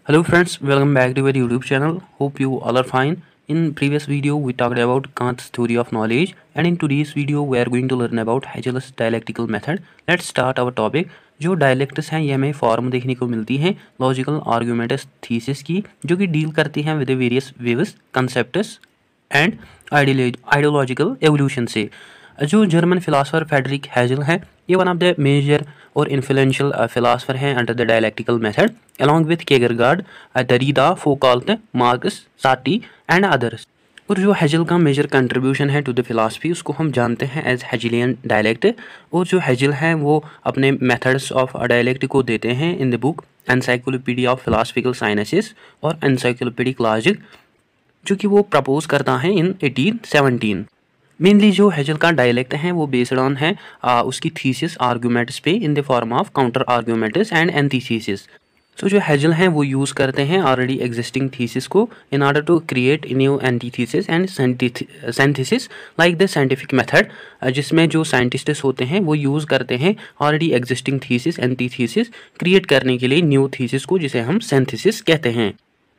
Hello friends, welcome back to our YouTube channel. Hope you all are fine. In previous video we talked about Kant's theory of knowledge, and in today's video we are going to learn about Hegel's dialectical method. Let's start our topic. जो dialects हैं ये हमें form देखने को मिलती हैं logical arguments thesis की, जो कि डील करती हैं with various waves concepts and ideological evolution से। जो जर्मन फिलासफर फ्रेडरिक हेजल हैं, ये वन ऑफ द मेजर और इन्फ्लुएंशियल फिलासफर हैं under the dialectical method, along with Kierkegaard, Derrida, Foucault, Marx, Sartre and others. और जो हेजल का major contribution है टू द फिलासफी उसको हम जानते हैं एज हेजलियन डायलेक्ट। और जो हेजल हैं वो अपने मेथड्स ऑफ डायलेक्ट को देते हैं in the book encyclopedia of philosophical sciences और एनसाइक्लोपीडिक लॉजिक, जो कि वो प्रपोज करता है इन 1817। मेनली जो हेजल का डायलेक्ट है वो बेस्ड ऑन है उसकी थीसिस आर्गूमेंट्स पे in the form of counter arguments and antithesis. So जो हेजल हैं वो यूज़ करते हैं ऑलरेडी एग्जिस्टिंग थीसिस को in order to create new antithesis and synthesis like the scientific method, जिसमें जो साइंटिस्ट्स होते हैं वो यूज़ करते हैं already existing thesis antithesis create करने के लिए न्यू थीसिस को, जिसे हम सिंथेसिस कहते हैं।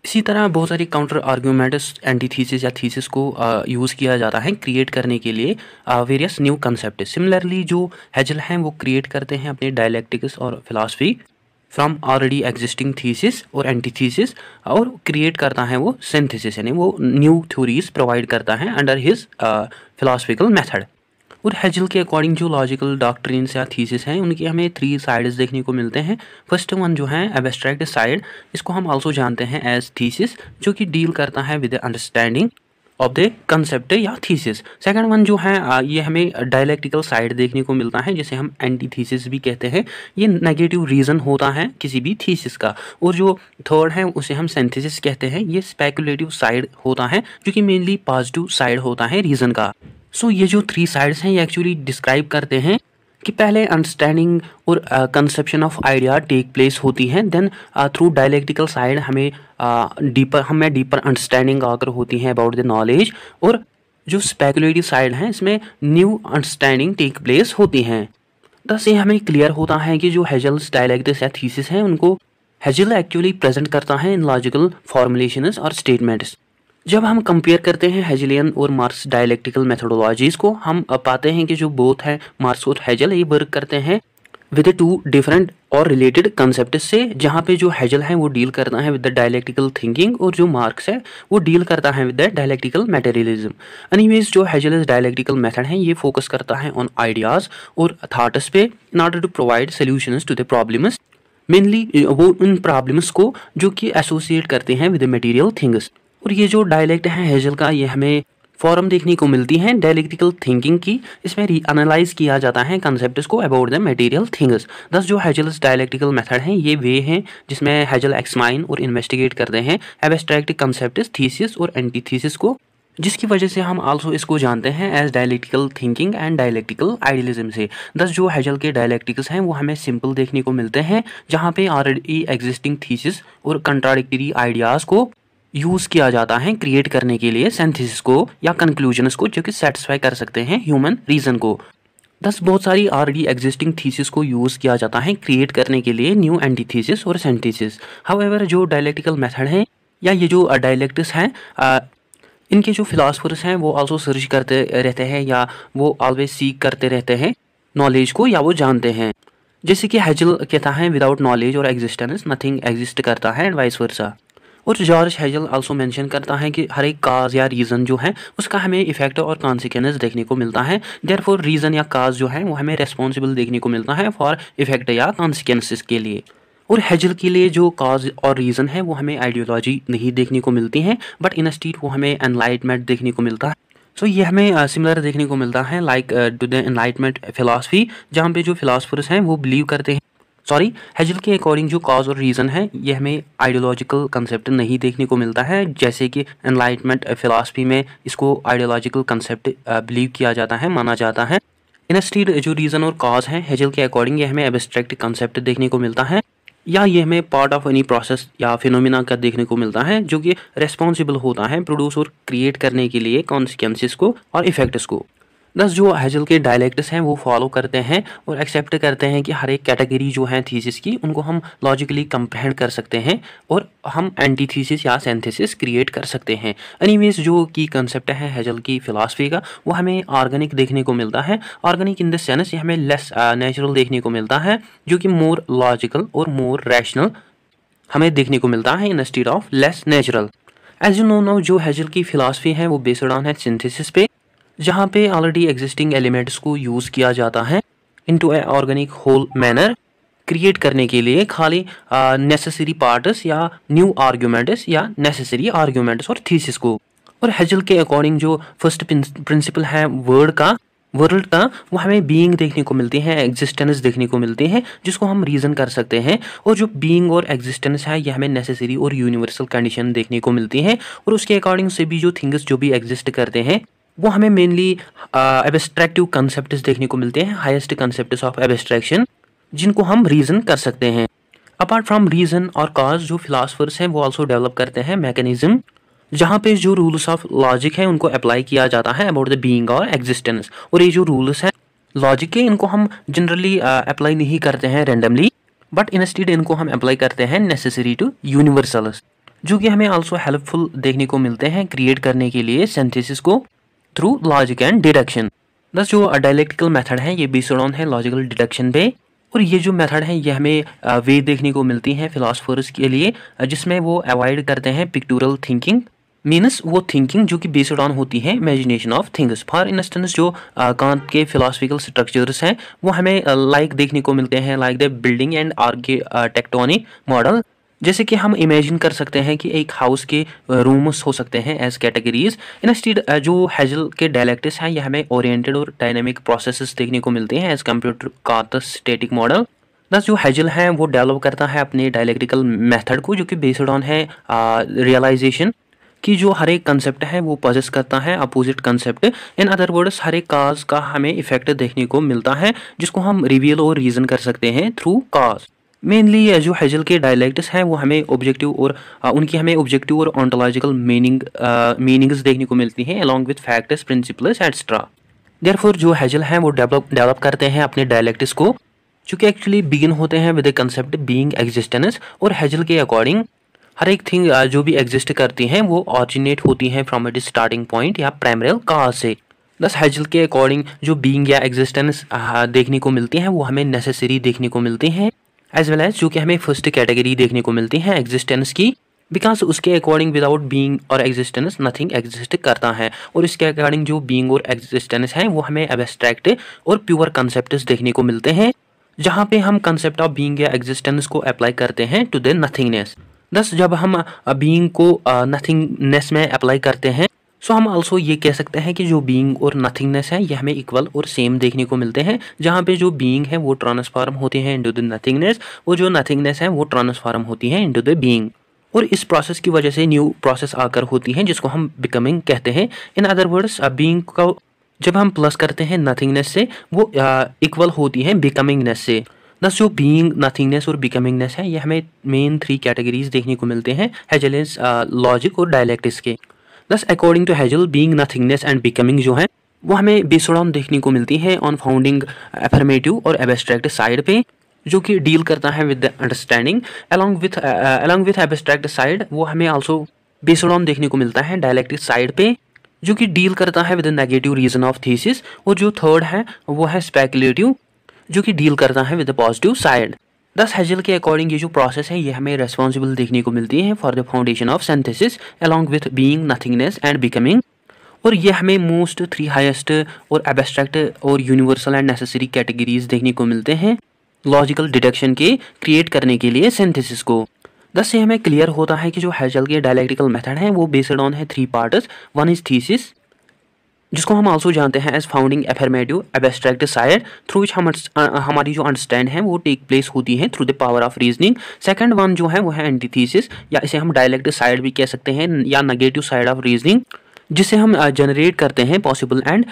इसी तरह बहुत सारी काउंटर आर्ग्यूमेंट्स एंटीथीसिस या थीसिस को यूज़ किया जाता है क्रिएट करने के लिए वेरियस न्यू कंसेप्ट। सिमिलरली जो हेजल हैं वो क्रिएट करते हैं अपने डायलेक्टिक्स और philosophy from already existing thesis और एंटीथीसिस, और क्रिएट करता है वो सिंथेसिस, यानी वो न्यू थ्योरीज प्रोवाइड करता है अंडर हिज फिलासफिकल मेथड। और हेजल के अकॉर्डिंग जो लॉजिकल डॉक्ट्रिन्स या थीसिस हैं उनके हमें 3 साइड्स देखने को मिलते हैं। फर्स्ट वन जो है एब्स्ट्रैक्ट साइड, इसको हम आल्सो जानते हैं एज थीसिस, जो कि डील करता है with understanding of the concept या थीसिस। सेकंड वन जो है ये हमें डायलेक्टिकल साइड देखने को मिलता है, जिसे हम एंटी थीसिस भी कहते हैं। ये नेगेटिव रीज़न होता है किसी भी थीसिस का। और जो थर्ड है उसे हम सिंथेसिस कहते हैं। ये स्पेकुलेटिव साइड होता है, जो कि मेनली पॉजिटिव साइड होता है रीज़न का। सो ये जो 3 साइड्स हैं ये एक्चुअली डिस्क्राइब करते हैं कि पहले अंडरस्टैंडिंग और conception of idea take place होती है, देन थ्रू डायलेक्टिकल साइड हमें डीपर अंडरस्टैंडिंग आकर होती है अबाउट द नॉलेज, और जो स्पेकुलेटिव साइड है इसमें न्यू अंडरस्टैंडिंग टेक प्लेस होती हैं। थस ये हमें क्लियर होता है कि जो हेजल्स डायलेक्टिक्स या थीसिस हैं उनको हेजल एक्चुअली प्रेजेंट करता है इन लॉजिकल फॉर्मुलेशंस और स्टेटमेंट्स। जब हम कंपेयर करते हैं हेजलियन और मार्क्स डायलेक्टिकल मेथोडोलॉजीज़ को, हम पाते हैं कि जो बोथ हैं मार्क्स और हेजल ये वर्क करते हैं विद 2 डिफरेंट और रिलेटेड कंसेप्ट से, जहाँ पे जो हेजल है वो डील करता है विद द डायलेक्टिकल थिंकिंग और जो मार्क्स है वो डील करता है with the dialectical materialism. Anyways जो हेजल डायलेक्टिकल मेथड है ये फोकस करता है ऑन आइडियाज़ और थॉट्स पे in order to provide solutions to the problems. Mainly वो उन प्रॉब्लम्स को जो कि एसोसिएट करते हैं विद मटेरियल थिंग्स। और ये जो डायलेक्ट है हेजल का ये हमें फॉर्म देखने को मिलती है डायलेक्टिकल थिंकिंग की। इसमें रीअनालाइज किया जाता है कंसेप्ट्स को अबाउट द मटेरियल थिंग्स। दस जो हेजल्स डायलेक्टिकल मेथड हैं ये वे हैं जिसमें हेजल एक्समाइन और इन्वेस्टिगेट करते हैं एब्स्ट्रैक्ट कंसेप्ट्स, थीसिस और एंटीथीसिस को, जिसकी वजह से हम आल्सो इसको जानते हैं as dialectical thinking and dialectical idealism से। दस जो हेजल के डायलेक्टिक्स हैं वो हमें सिंपल देखने को मिलते हैं, जहाँ पे ऑलरेडी एग्जिस्टिंग थीसिस और कंट्राडिक्टरी आइडियाज़ को यूज़ किया जाता है क्रिएट करने के लिए सिंथेसिस को या कंक्लूजन्स को, जो कि सेटिस्फाई कर सकते हैं ह्यूमन रीजन को। दस बहुत सारी ऑलरेडी एग्जिस्टिंग थीसिस को यूज़ किया जाता है क्रिएट करने के लिए न्यू एंटीथीसिस और सिंथेसिस। हाउएवर जो डायलेक्टिकल मेथड है या ये जो डायलेक्टिक्स हैं इनके जो फिलासफर्स हैं वो आल्सो सर्च करते रहते हैं या वो ऑलवेज सीक करते रहते हैं नॉलेज को, या वो जानते हैं। जैसे कि हेजल कहता है विदाउट नॉलेज और एग्जिस्टेंस नथिंग एग्जिस्ट करता है एंड वाइस वर्सा। और जॉर्ज हेजल आल्सो मेंशन करता है कि हर एक काज या रीज़न जो है उसका हमें इफेक्ट और कॉन्सिक्वेंस देखने को मिलता है। देयरफॉर रीज़न या काज जो है वो हमें रेस्पॉन्सिबल देखने को मिलता है फॉर इफेक्ट या कॉन्सिक्वेंसेस के लिए। और हेजल के लिए जो काज और रीज़न है वो हमें आइडियोलॉजी नहीं देखने को मिलती है, बट इंस्टीड वो हमें एनलाइटमेंट देखने को मिलता है। सो ये हमें सिमिलर देखने को मिलता है like to the enlightenment philosophy, जहाँ पे जो फिलासफर्स हैं वो बिलीव करते हैं हेजल के अकॉर्डिंग जो कॉज और रीज़न है ये हमें आइडियोलॉजिकल कंसेप्ट नहीं देखने को मिलता है, जैसे कि एनलाइटमेंट फिलासफी में इसको आइडियोलॉजिकल कंसेप्ट बिलीव किया जाता है, माना जाता है। इंस्टीड जो रीज़न और कॉज है हेजल के अकॉर्डिंग ये हमें एब्स्ट्रैक्ट कंसेप्ट देखने को मिलता है, या ये हमें पार्ट ऑफ एनी प्रोसेस या फिनोमिना का देखने को मिलता है, जो कि रेस्पॉन्सिबल होता है प्रोड्यूस और क्रिएट करने के लिए कॉन्सिक्वेंसेस को और इफेक्ट्स को। दस जो हेजल के डायलेक्ट्स हैं वो फॉलो करते हैं और एक्सेप्ट करते हैं कि हर एक कैटेगरी जो है थीसिस की उनको हम लॉजिकली कंप्रहेंड कर सकते हैं और हम एंटीथीसिस या सिंथेसिस क्रिएट कर सकते हैं। एनीवेज जो की कंसेप्ट है हेजल की फिलॉसफी का वो हमें ऑर्गेनिक देखने को मिलता है। ऑर्गेनिक इन द सेंस ये हमें लेस नेचुरल देखने को मिलता है, जो कि मोर लॉजिकल और मोर रैशनल हमें देखने को मिलता है instead of less natural. As you know now जो हेजल की फिलॉसफी है वो बेस्ड ऑन है सिंथेसिस पे, जहाँ पे ऑलरेडी एग्जिस्टिंग एलिमेंट्स को यूज़ किया जाता है into a organic whole manner create करने के लिए खाली नेसेसरी पार्ट्स या न्यू आर्ग्यूमेंट्स या नेसेसरी आर्ग्यूमेंट्स और थीसिस को। और हेजल के अकॉर्डिंग जो फर्स्ट प्रिंसिपल है वर्ल्ड का वो हमें बीइंग देखने को मिलती है, एग्जिस्टेंस देखने को मिलती है, जिसको हम रीज़न कर सकते हैं। और जो बीइंग और एग्जिस्टेंस है ये हमें नेसेसरी और यूनिवर्सल कंडीशन देखने को मिलती है। और उसके अकॉर्डिंग से भी जो थिंग्स जो भी एग्जिस्ट करते हैं वो हमें मेनली एब्स्ट्रैक्टिव कंसेप्ट्स देखने को मिलते हैं, हाईएस्ट कंसेप्ट्स ऑफ एब्स्ट्रैक्शन, जिनको हम रीज़न कर सकते हैं। अपार्ट फ्रॉम रीज़न और कॉज जो फिलासफर्स हैं वो आल्सो डेवलप करते हैं मैकेनिज्म, जहाँ पे जो रूल्स ऑफ लॉजिक है उनको अप्लाई किया जाता है अबाउट द बीइंग और एग्जिस्टेंस। और ये जो रूल्स हैं लॉजिक के इनको हम जनरली अप्लाई नहीं करते हैं रैंडमली, बट इंस्टेड इनको हम अप्लाई करते हैं नेसेसरी टू यूनिवर्सल्स, जो कि हमें आल्सो हेल्पफुल देखने को मिलते हैं क्रिएट करने के लिए सिंथेसिस को थ्रू लॉजिक एंड डिडक्शन। बस जो डायलेक्टिकल मेथड है ये बेस्ड ऑन है लॉजिकल डिडक्शन पे। और ये जो मेथड है ये हमें वे देखने को मिलती है फिलासफर्स के लिए, जिसमें वो अवॉइड करते हैं पिक्टोरल थिंकिंग, मीन्स वो थिंकिंग जो कि बेस्ड ऑन होती है imagination of things. For instance जो कांट के फिलोसफिकल स्ट्रक्चर्स हैं वो हमें लाइक देखने को मिलते हैं like the building and architectonic model, जैसे कि हम इमेजिन कर सकते हैं कि एक हाउस के रूम्स हो सकते हैं एज कैटेगरीज। इंस्टेड जो हेजल के डायलेक्टिक्स हैं ये हमें ओरिएंटेड और डायनेमिक प्रोसेसेस देखने को मिलते हैं as compared to Descartes static model. Thus जो हेजल है वो डेवलप करता है अपने डायलेक्टिकल मेथड को, जो कि बेस्ड ऑन है रियलाइजेशन कि जो हर एक कंसेप्ट है वो पॉजेस करता है opposite concept. In other words हर एक काज का हमें इफेक्ट देखने को मिलता है, जिसको हम रिवील और रीजन कर सकते हैं थ्रू काज। मेनली जो हेजल के डायलेक्ट्स हैं वो हमें ऑब्जेक्टिव और उनकी हमें ऑब्जेक्टिव और ऑन्टोलॉजिकल मीनिंग्स देखने को मिलती हैं along with facts principles etcetera. Therefore जो हेजल हैं वो डेवलप करते हैं अपने डायलेक्ट्स को, जो कि एक्चुअली बिगिन होते हैं with the concept being existence. और हेजल के अकॉर्डिंग हर एक थिंग जो भी एग्जिस्ट करती हैं वो ऑरिजिनेट होती हैं फ्रॉम इट स्टार्टिंग पॉइंट या प्राइमरी काज से। बस हेजल के अकॉर्डिंग जो बीइंग या एग्जिस्टेंस देखने को मिलती हैं वो हमें नेसेसरी देखने को मिलती हैं, एज वेल एज जो कि हमें फर्स्ट कैटेगरी देखने को मिलती है एग्जिस्टेंस की, बिकॉज उसके अकॉर्डिंग विदाउट बीइंग और एग्जिस्टेंस नथिंग एग्जिस्ट करता है। और इसके अकॉर्डिंग जो बीइंग और एग्जिस्टेंस है वो हमें एब्स्ट्रैक्ट और प्योर कंसेप्ट्स देखने को मिलते हैं, जहाँ पे हम कंसेप्ट ऑफ बीइंग या एग्जिस्टेंस को अप्लाई करते हैं टू द नथिंगनेस। दस जब हम बीइंग को नथिंगनेस में अप्लाई करते हैं सो हम आल्सो ये कह सकते हैं कि जो बीइंग और नथिंगनेस है ये हमें इक्वल और सेम देखने को मिलते हैं, जहाँ पे जो बीइंग है वो ट्रांसफॉर्म होते हैं इनटू द नथिंगनेस और जो नथिंगनेस है वो ट्रांसफॉर्म होती है इनटू द बीइंग। और इस प्रोसेस की वजह से न्यू प्रोसेस आकर होती है जिसको हम बिकमिंग कहते हैं। इन अदर वर्ड्स बीइंग को जब हम प्लस करते हैं नथिंगनेस से वो इक्वल होती है बिकमिंगनेस से। दस जो बीइंग नथिंगनेस और बिकमिंगनेस है ये हमें मेन 3 कैटेगरीज देखने को मिलते हैं हेजल्स लॉजिक और डायलेक्टिक्स के। Thus according to Hegel being nothingness and becoming जो है वो हमें बेस्ड ऑन देखने को मिलती है ऑन फाउंडिंग अफर्मेटिव और एब्स्ट्रैक्ट साइड पे, जो कि डील करता है with the understanding along with abstract side वो हमें आल्सो बेस्ड ऑन देखने को मिलता है डायलेक्टिक साइड पे, जो कि डील करता है with the negative reason of thesis. और जो थर्ड है वो है स्पेकुलेटिव, जो कि डील करता है विद द पॉजिटिव साइड। दस हेजल के अकॉर्डिंग ये जो प्रोसेस है ये हमें रेस्पॉन्सिबल देखने को मिलती है for the foundation of synthesis along with being nothingness and becoming. और ये हमें मोस्ट 3 हाईएस्ट और एब्स्ट्रैक्ट और यूनिवर्सल एंड नेसेसरी कैटेगरीज देखने को मिलते हैं लॉजिकल डिडक्शन के क्रिएट करने के लिए सिंथेसिस को। दस से हमें क्लियर होता है कि जो हेजल के डायलेक्टिकल मेथड है वो बेस्ड ऑन है 3 पार्ट्स। वन इज थीसिस, जिसको हम आल्सो जानते हैं as founding affirmative abstract side through which हमारी जो अंडरस्टैंड है वो टेक प्लेस होती है through the power of reasoning. Second one जो है वो है एंटीथीसिस, या इसे हम डायलेक्ट साइड भी कह सकते हैं या नेगेटिव साइड ऑफ रीजनिंग, जिसे हम जनरेट करते हैं possible and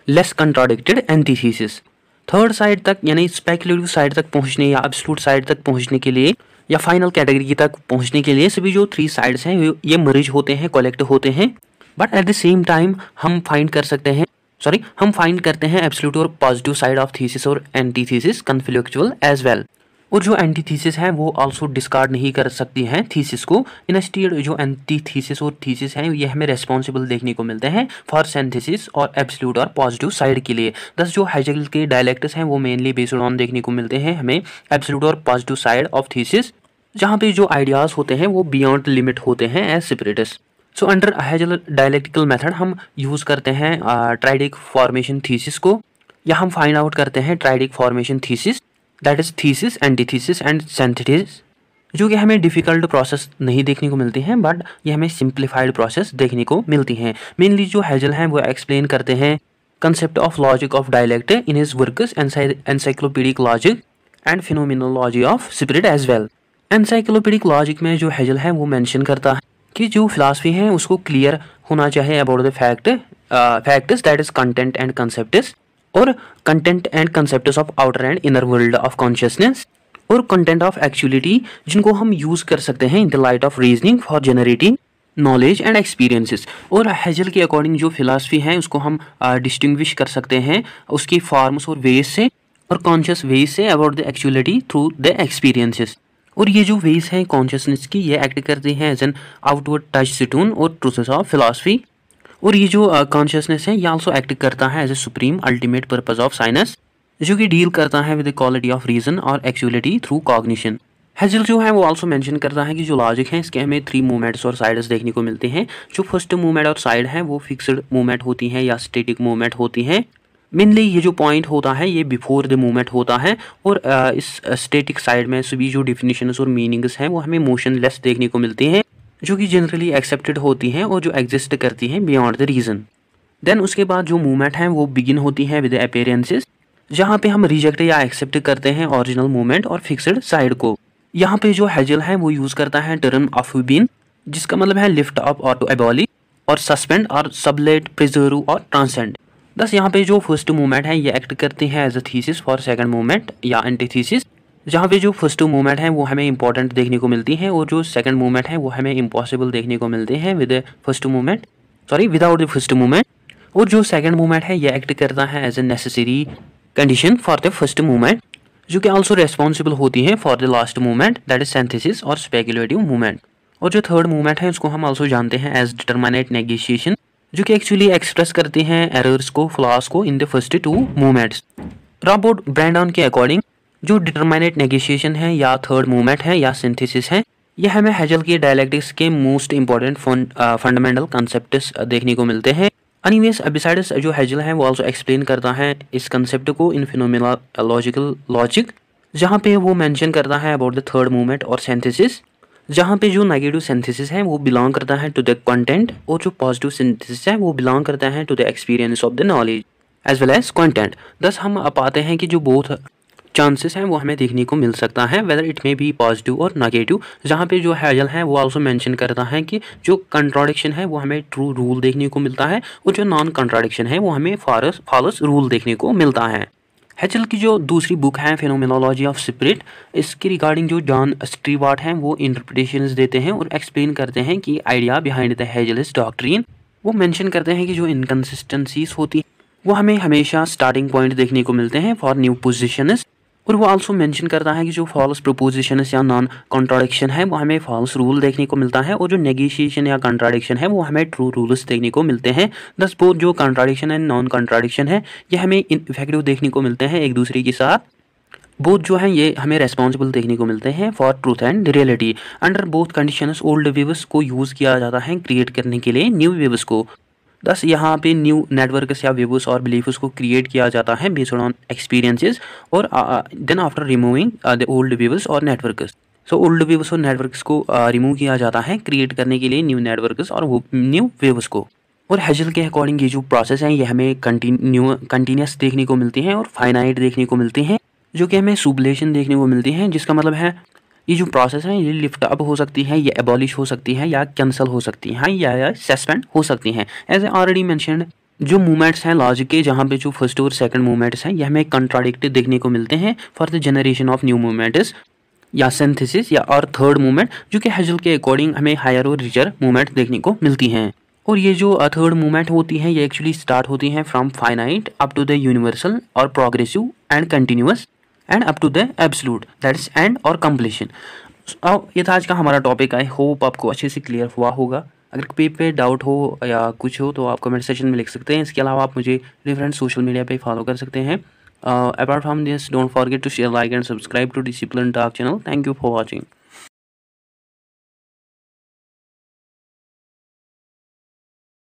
less contradicted antithesis. Third side तक यानी स्पेकुलेटिव साइड तक पहुंचने या एब्सोल्यूट साइड तक पहुंचने के लिए या फाइनल कैटेगरी तक पहुंचने के लिए सभी जो 3 साइड्स हैं ये मर्ज होते हैं, कलेक्ट होते हैं, but at the same time हम फाइंड कर सकते हैं हम फाइंड करते हैं एब्सोल्यूट और पॉजिटिव साइड ऑफ थीसिस और एंटीथीसिस कन्फ्लिक्चुअल एज वेल। और जो एंटीथीसिस है वो आल्सो डिस्कार्ड नहीं कर सकती हैं थीसिस को। इंस्टेड जो एंटीथीसिस और थीसिस हैं ये हमें रेस्पॉन्सिबल देखने को मिलते हैं फॉर सिंथेसिस और एब्सोल्यूट और पॉजिटिव साइड के लिए। दस जो हेगेल के डायलेक्ट्स हैं वो मेनली बेस्ड ऑन देखने को मिलते हैं हमें एब्सोल्यूट और पॉजिटिव साइड ऑफ थीसिस, जहाँ पे जो आइडियाज होते हैं वो बियॉन्ड लिमिट होते हैं as separatist. So under Hegel dialectical method हम यूज करते हैं ट्राइडिक फॉर्मेशन थीसिस को, या हम फाइंड आउट करते हैं triadic formation thesis, that is thesis, antithesis and synthesis, जो कि हमें डिफिकल्ट प्रोसेस नहीं देखने को मिलती हैं बट ये हमें सिंप्लीफाइड प्रोसेस देखने को मिलती हैं। मेनली जो हेगेल हैं वो एक्सप्लेन करते हैं concept of logic of dialect in his works encyclopedic logic and phenomenology of spirit as well. Encyclopedic logic में जो हेगेल है वो मेंशन करता है कि जो फिलॉसफी है उसको क्लियर होना चाहिए about the facts that is content and concepts, और content and concepts of outer and inner world of consciousness, और कंटेंट ऑफ एक्चुअलिटी जिनको हम यूज कर सकते हैं in the light of reasoning for generating knowledge and experiences. और Hegel के according जो फिलॉसफी है उसको हम डिस्टिंग्विश कर सकते हैं उसकी फॉर्म्स और वेज से और कॉन्शियस वेज से about the actuality through the experiences. और ये जो वेज हैं कॉन्शियसनेस की ये एक्ट करती हैं as an outward touchstone और प्रोसेस ऑफ फिलॉसफी। और ये जो कॉन्शियसनेस है ये आल्सो एक्ट करता है as a supreme ultimate purpose of science, जो कि डील करता है with the quality of reason और एक्चुअलिटी थ्रू कॉग्निशन। हेगेल जो है वो आल्सो मेंशन करता है कि जो लॉजिक है इसके हमें 3 मूवमेंट्स और साइड्स देखने को मिलते हैं। जो फर्स्ट मूवमेंट और साइड है वो फिक्स्ड मूवमेंट होती हैं या स्टैटिक मूवमेंट होती हैं। मेनली ये जो पॉइंट होता है ये बिफोर द मूवमेंट होता है, और इस स्टैटिक साइड में सभी जो डिफिनीशंस और मीनिंग्स हैं वो हमें मोशनलेस देखने को मिलती हैं, जो कि जनरली एक्सेप्टेड होती हैं और जो एग्जिस्ट करती हैं बियॉन्ड द रीजन। देन उसके बाद जो मूवमेंट है वो बिगिन होती है विद अपीयरेंसेस, जहाँ पे हम रिजेक्ट या एक्सेप्ट करते हैं ओरिजिनल मूवमेंट और फिक्स्ड साइड को। यहाँ पे जो हेगेल है वो यूज करता है टर्म ऑफ बीन, जिसका मतलब है लिफ्ट अप और टू एबॉलिश और सस्पेंड और सबलेट, प्रिजर्व और ट्रांसेंड। बस यहाँ पे जो फर्स्ट मूवमेंट है ये एक्ट करती है as a thesis for second movement या एंटीथीसिस, जहाँ पे जो फर्स्ट मूवमेंट है वो हमें इंपॉर्टेंट देखने को मिलती है और जो सेकंड मूवमेंट है वो हमें इम्पॉसिबल देखने को मिलते हैं विदाउट द फर्स्ट मूवमेंट। और जो सेकंड मूवमेंट है ये एक्ट करता है as a necessary condition for the first movement, जो कि आल्सो रेस्पॉन्सिबल होती है for the last movement that is synthesis और स्पेकुलेटिव मूवमेंट। और जो थर्ड मूवमेंट है उसको हम आल्सो जानते हैं एज डिटरमिनेट नेगेशिएशन, जो कि एक्चुअली एक्सप्रेस करते हैं एरर्स को, फ्लॉस को in the first 2 movements. Robert Brandon के अकॉर्डिंग जो डिटरमिनेट नेगेशिएशन है या थर्ड मूवमेंट है या सिंथेसिस है यह हमें हेगेल के डायलेक्टिक्स के मोस्ट इंपॉर्टेंट फंडामेंटल कंसेप्ट्स देखने को मिलते हैं। एनीवेज बिसाइड्स जो हेगेल है वो आल्सो एक्सप्लेन करता है इस कंसेप्ट को इन फिनोमेनोलॉजिकल लॉजिक, जहाँ पे वो मेंशन करता है अबाउट द थर्ड मूवमेंट और सिंथेसिस, जहाँ पे जो नेगेटिव सिंथेसिस है वो बिलोंग करता है टू द कंटेंट और जो पॉजिटिव सिंथेसिस है वो बिलोंग करता है to the experience of the knowledge as well as content. Thus हम पाते हैं कि जो बोथ चांसेस हैं वो हमें देखने को मिल सकता है वेदर इट में भी पॉजिटिव और नेगेटिव, जहाँ पे जो हेगेल है वो आल्सो मेंशन करता है कि जो कंट्राडिक्शन है वो हमें ट्रू रूल देखने को मिलता है और जो नॉन कंट्राडिक्शन है वो हमें फॉल्स रूल देखने को मिलता है। हेगेल की जो दूसरी बुक है फिनोमेनोलॉजी ऑफ स्पिरिट, इसके रिगार्डिंग जो जॉन स्टीवार्ट हैं वो इंटरप्रिटेशंस देते हैं और एक्सप्लेन करते हैं कि आइडिया बिहाइंड द हेगेलिस्ट डॉक्ट्रिन। वो मेंशन करते हैं कि जो इनकंसिस्टेंसीज होती वो हमें हमेशा स्टार्टिंग पॉइंट देखने को मिलते हैं फॉर न्यू पोजिशंस, और वो आल्सो मेंशन करता है कि जो फॉल्स प्रोपोजिशंस या नॉन कॉन्ट्राडिक्शन है वो हमें फॉल्स रूल देखने को मिलता है, और जो नेगेशिएशन या कॉन्ट्राडिक्शन है वो हमें ट्रू रूल्स देखने को मिलते हैं। दस बोथ जो कॉन्ट्राडिक्शन एंड नॉन कॉन्ट्राडिक्शन है ये हमें इफेक्टिव देखने को मिलते हैं एक दूसरे के साथ। बोथ जो हैं ये हमें रेस्पॉन्सिबल देखने को मिलते हैं for truth and reality. Under both conditions old views को यूज़ किया जाता है क्रिएट करने के लिए न्यू व्यूज को। दस यहाँ पे न्यू नेटवर्क्स या व्यूज और बिलीफ्स को क्रिएट किया जाता है बेस्ड ऑन एक्सपीरियंसेस, और then after removing the old views और नेटवर्क्स। सो ओल्ड व्यूज और नेटवर्क्स को रिमूव किया जाता है क्रिएट करने के लिए न्यू नेटवर्क्स और न्यू व्यूज को। और हेगेल के अकॉर्डिंग ये जो प्रोसेस है ये हमें कंटिन्यूस देखने को मिलती हैं और फाइनाइट देखने को मिलती हैं, जो कि हमें सुबलेशन देखने को मिलती हैं, जिसका मतलब है ये जो प्रोसेस है ये लिफ्ट अप हो सकती है, ये एबॉलिश हो सकती है या कैंसिल हो सकती है या सस्पेंड हो सकती हैं। एज ए ऑलरेडी मेंशन्ड जो मूवमेंट्स हैं लॉजिक के, जहाँ पे जो फर्स्ट और सेकंड मूवमेंट्स हैं ये हमें कंट्राडिक्टेड देखने को मिलते हैं for the generation of new movements या सिंथेसिस या और थर्ड मूवमेंट, जो कि हेगेल के अकॉर्डिंग हमें हायर और रिचर मूवमेंट देखने को मिलती हैं। और ये जो थर्ड मूवमेंट होती हैं ये एक्चुअली स्टार्ट होती हैं from finite up to the universal और progressive and continuous and up to the absolute, that is end और कंप्लीशन। अब ये था आज का हमारा टॉपिक। आई होप आपको अच्छे से क्लियर हुआ होगा। अगर कोई पे डाउट हो या कुछ हो तो आप कमेंट सेक्शन में लिख सकते हैं। इसके अलावा आप मुझे डिफरेंट सोशल मीडिया पे फॉलो कर सकते हैं। Apart from this, don't forget to share, like and subscribe to Discipline Talk channel. Thank you for watching.